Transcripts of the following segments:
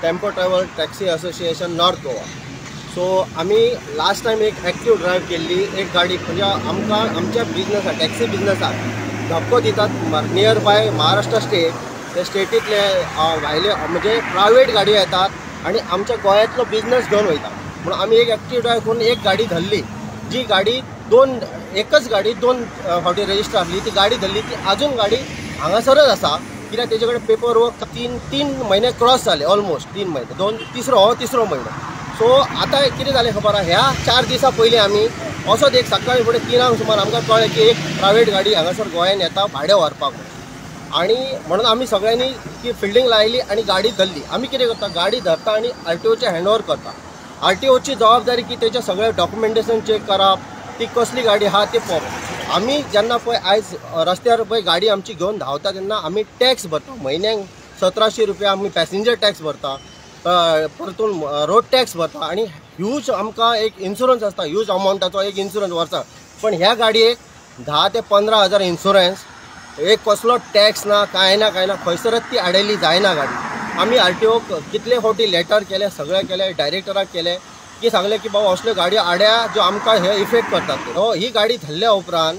Tempo travel taxi association north Goa. So आम्ही last time एक active drive केल्ली. एक गाडी म्हणजे आमच्या बिझनेसाक टॅक्सी बिझनेसाक धक्को दितात नियर बाय महाराष्ट्र स्टेट. त्या स्टेटीतले भायले म्हणजे प्रायवेट गाडयो येतात आणि आमच्या गोंयांतलो बिझनेस घेवन वयता. म्हणून आम्ही एक ॲक्टिव्ह ड्राईव्ह करून एक गाडी धरली. जी गाडी एकच गाडी दोन फावटी रजिस्टर आसली. ती गाडी धरली. ती अजून गाडी हांगासरच आसा. कित्याक तेजे कडेन पेपर वर्क तीन महिने क्रॉस जाले. ऑलमोस्ट 3 महिने. तिसरो महिनो. सो आतां कितें जालें खबर आहा, ह्या 4 दिसां पयलीं आमी असोच एक सकाळी फुडें 3 सुमार आमकां कळ्ळें की एक प्रायवेट गाडी हांगासर गोंयांत येता भाडें व्हरपाक. आणि म्हणून आमी सगळ्यांनी ती फिल्डिंग लायली आणि गाडी धरली. आमी कितें करता, गाडी धरता आणि RTOचे हँडओवर करता. RTOची जबाबदारी की तेचे सगळे डॉक्युमेंटेशन चेक करप, ती कसली गाडी आहा ते पळोवप. आमी जेन्ना पळय आयज रस्त्यार पळय गाडी आमची घेवन धांवता तेन्ना आमी टॅक्स भरता. म्हयन्याक 1700 रुपया आमी पॅसेंजर टॅक्स भरता, परतून रोड टॅक्स भरता आणि ह्यूज आमकां एक इन्शुरन्स आसता. ह्यूज अमावंटाचो एक इन्शुरन्स वर्सा. पण ह्या गाडयेक 10 ते 15 हजार इन्शुरन्स, एक कसलो टॅक्स ना, काय ना खंयसरच ती आडयली जायना गाडी. आमी RTOक कितले फावटी लेटर केले, सगळे केले, डायरेक्टराक केले की सांगले की बाबा असल्यो गाडयो आड्या ज्यो आमकां हे इफेक्ट करतात. ही गाडी धरल्या उपरांत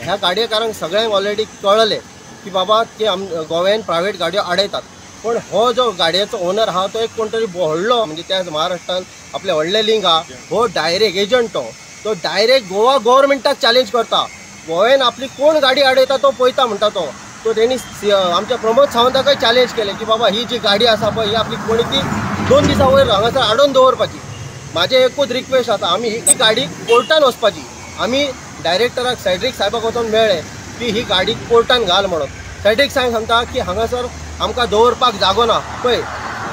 ह्या गाडयेकारांक सगळ्यांक ऑलरेडी कळले की बाबा ते गोव्यान प्रायवेट गाडयो आडयतात. पण हो जो गाडयेचो ओनर आहा तो एक कोण तरी व्हडलो, म्हणजे त्या महाराष्ट्रान आपले व्हडले लिंक आहा, हो डायरेक्ट एजंट तो डायरेक्ट गोवा गव्हर्मेंटाक चॅलेंज करता. गोव्यान आपली कोण गाडी आडयता तो पळयता म्हणटा तो तेणी आमच्या प्रमोद सावंताकय चॅलेंज केले की बाबा ही जी गाडी आसा पळय ही आपली कोणी ती 2 दिसां वयर हांगासर आडोवन दवरपाची. म्हाजें एकूच रिक्वेस्ट आसा, आमी ही गाडी कोर्टान वचपाची. आमी डायरेक्टराक सेड्रीक साहेबाक वचून मेळ्ळे की ही गाडी कोर्टान घाल म्हणून. सेड्रीक साहेब सांगता की हांगासर आमकां दवरपाक जागो ना. पळय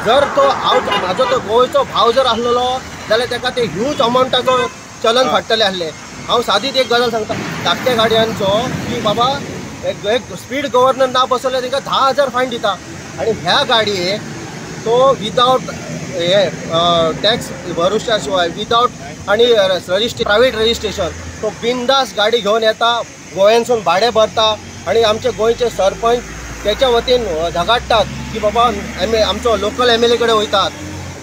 जर तो म्हाजो तो गोंयचो भाव जर आसलेलो जाल्यार ताका ते ह्यूज अमावंटाचो चलन फाडटले आसले. हांव सादीत एक गजाल सांगता धाकट्या गाडयांचो की बाबा एक स्पीड गव्हर्नर ना बसवले ताका 10,000 फायन दिता. आणि ह्या गाडयेक तो विदाउट हे टॅक्स भरुशा शिवाय विदाउट आणि प्रायवेट रजिस्ट्रेशन तो बिंदास गाडी घेवन येता, गोंयांसून भाडें भरता आणि आमचे गोंयचे सरपंच त्याच्या वतीन झगाडटात की बाबा आमचो लोकल MLA कडेन वयतात.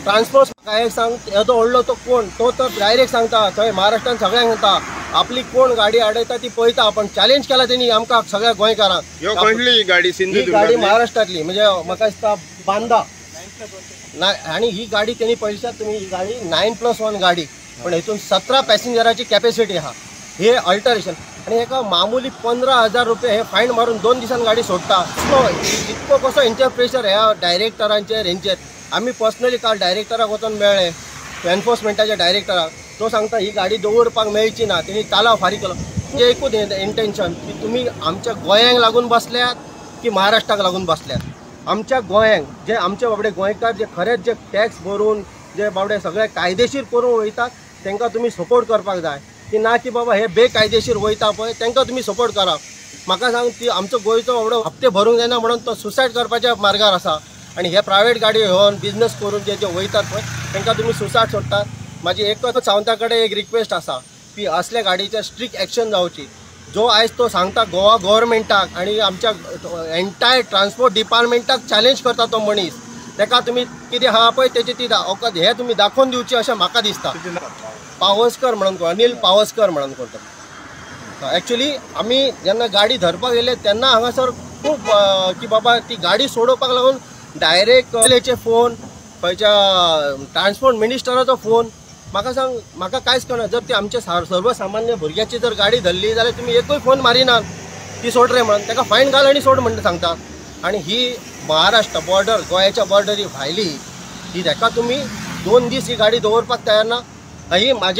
ट्रान्सपोर्ट काय सांग येदो व्हडलो तो कोण तो तर डायरेक्ट सांगता थंय महाराष्ट्रान सगळ्यांक सांगता आपली कोण गाडी आडयता ती पळयता. पण चॅलेंज केला तेणी आमकां सगळ्या गोंयकारांक. ही गाडी महाराष्ट्रातली म्हणजे म्हाका दिसता बांदा ना. आणि ही गाडी तेणी पळयल्यात तुमी, ही गाडी 9+1 गाडी, पण हितून 17 पॅसेंजराची कॅपॅसिटी आहा. हे अल्टरेशन आणि एका मामुली 15,000 रुपये हे फायन मारून 2 दिसान गाडी सोडटा. इतको कसो हेंचेर प्रेशर ह्या डायरेक्टरांचेर हेंचेर. आमी पर्सनली काल डायरेक्टराक वचून मेळ्ळे, एनफोर्समेंटाच्या डायरेक्टराक. तो सांगता ही गाडी दवरपाक मेळची ना, तेणी तालाव फारीक केलो. म्हणजे एकूच इंटेन्शन की तुमी आमच्या गोंयांक लागून बसल्यात की महाराष्ट्राक लागून बसल्यात. आमच्या गोंयांक जे आमचे बाबडे गोंयकार जे खरेंच जे टॅक्स भरून जे बाबडे सगळे कायदेशीर करून वयतात तांकां तुमी सपोर्ट करपाक जाय, की ना की बाबा हे बेकायदेशीर वयता पळय तांकां तुमी सपोर्ट करप. म्हाका सांग ती आमचो गोंयचो बाबडो हप्ते भरूंक जायना म्हणून तो सुसायड करपाच्या मार्गार आसा. आणि हे प्रायवेट गाडयो घेवन बिझनेस करून जे वयतात पळय तांकां तुमी सुसायड सोडटात. म्हाजी एकच सावंता कडेन एक रिक्वेस्ट आसा की असल्या गाडयेचेर स्ट्रिक्ट एक्शन जावची. जो आयज तो सांगता गोवा गव्हर्मेंटाक आणि आमच्या एंटायर ट्रान्सपोर्ट डिपार्टमेंटाक चॅलेंज करता तो मनीस, ताका तुमी कितें आहा पळय तेची ती हे तुमी दाखोवन दिवची अशें म्हाका दिसता. पावसकर म्हणून अनिल पावसकर म्हणून करता. एक्चुअली आमी जेन्ना गाडी धरपाक गेले तेन्ना हांगासर खूब की बाबा ती गाडी सोडोवपाक लागून डायरेक्ट MLAचे फोन, खंयच्या ट्रान्सपोर्ट मिनिस्टराचो फोन. म्हाका सांग म्हाका कांयच कळना. जर ती आमच्या सर्वसामान्य भुरग्याची जर गाडी धरली जाल्यार तुमी एकूय फोन मारिनात ती सोड रे म्हणून. ताका फायन घाल आनी सोड म्हणटा सांगता. आणि ही महाराष्ट्र बॉर्डर गोंयाच्या बॉर्डरी भायली ही ताका तुमी 2 दीस ही गाडी दवरपाक तयार ना. ही म्हाजे